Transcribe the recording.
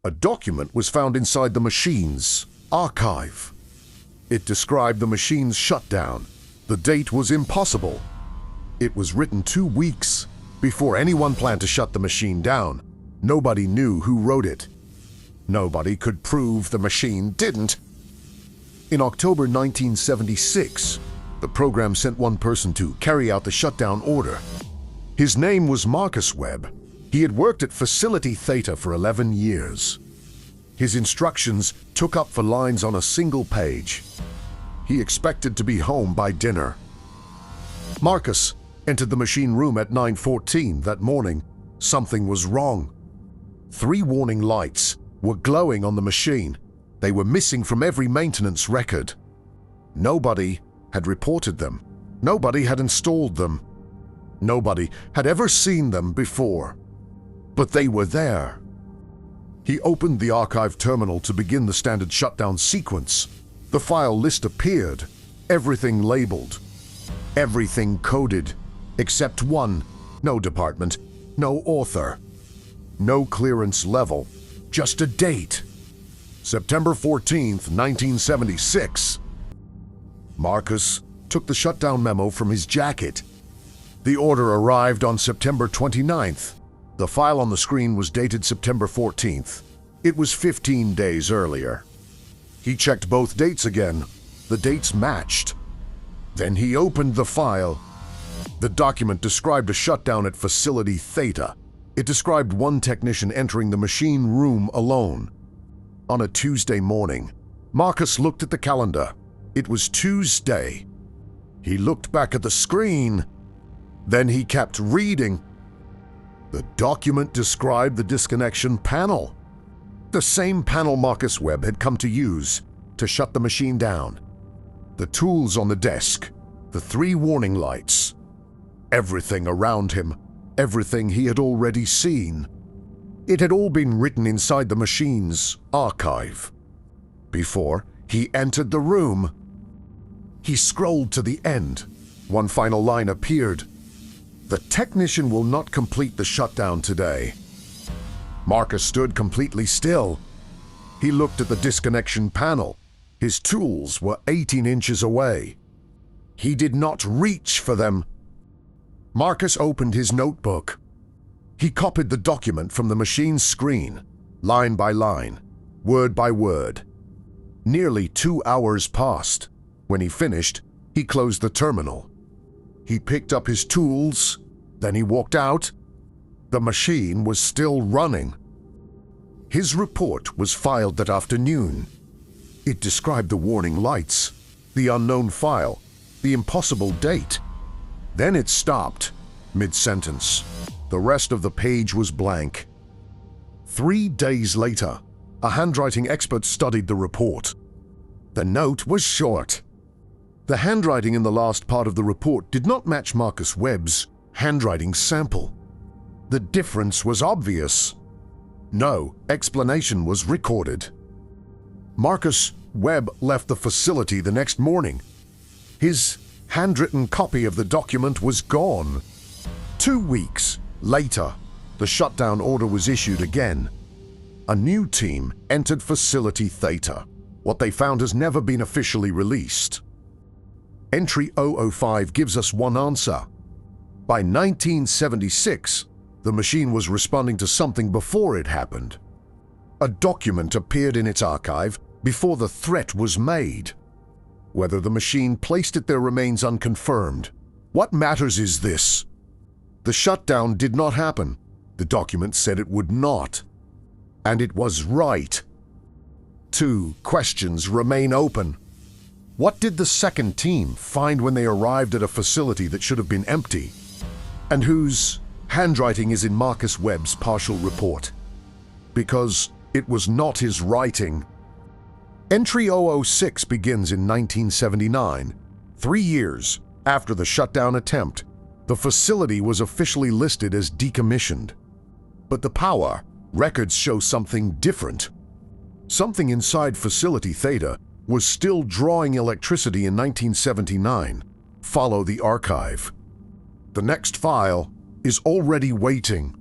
A document was found inside the machine's archive. It described the machine's shutdown. The date was impossible. It was written 2 weeks before anyone planned to shut the machine down. Nobody knew who wrote it. Nobody could prove the machine didn't. In October 1976, the program sent one person to carry out the shutdown order. His name was Marcus Webb. He had worked at Facility Theta for 11 years. His instructions took up for lines on a single page. He expected to be home by dinner. Marcus entered the machine room at 9:14 that morning. Something was wrong. 3 warning lights were glowing on the machine. They were missing from every maintenance record. Nobody had reported them. Nobody had installed them. Nobody had ever seen them before. But they were there. He opened the archive terminal to begin the standard shutdown sequence. The file list appeared, everything labeled, everything coded, except one: no department, no author, no clearance level, just a date. September 14th, 1976. Marcus took the shutdown memo from his jacket. The order arrived on September 29th. The file on the screen was dated September 14th. It was 15 days earlier. He checked both dates again. The dates matched. Then he opened the file. The document described a shutdown at Facility Theta. It described one technician entering the machine room alone. On a Tuesday morning, Marcus looked at the calendar. It was Tuesday. He looked back at the screen. Then he kept reading. The document described the disconnection panel. The same panel Marcus Webb had come to use to shut the machine down. The tools on the desk, the 3 warning lights, everything around him, everything he had already seen. It had all been written inside the machine's archive. Before he entered the room, he scrolled to the end. One final line appeared. The technician will not complete the shutdown today. Marcus stood completely still. He looked at the disconnection panel. His tools were 18 inches away. He did not reach for them. Marcus opened his notebook. He copied the document from the machine's screen, line by line, word by word. Nearly 2 hours passed. When he finished, he closed the terminal. He picked up his tools, then he walked out. The machine was still running. His report was filed that afternoon. It described the warning lights, the unknown file, the impossible date. Then it stopped, mid-sentence. The rest of the page was blank. 3 days later, a handwriting expert studied the report. The note was short. The handwriting in the last part of the report did not match Marcus Webb's handwriting sample. The difference was obvious. No explanation was recorded. Marcus Webb left the facility the next morning. His handwritten copy of the document was gone. 2 weeks later, the shutdown order was issued again. A new team entered Facility Theta. What they found has never been officially released. Entry 005 gives us one answer. By 1976, the machine was responding to something before it happened. A document appeared in its archive before the threat was made. Whether the machine placed it there remains unconfirmed. What matters is this: the shutdown did not happen. The document said it would not. And it was right. 2 questions remain open. What did the second team find when they arrived at a facility that should have been empty? And whose handwriting is in Marcus Webb's partial report? Because it was not his writing. Entry 006 begins in 1979. 3 years after the shutdown attempt, the facility was officially listed as decommissioned. But the power records show something different. Something inside Facility Theta was still drawing electricity in 1979. Follow the archive. The next file is already waiting.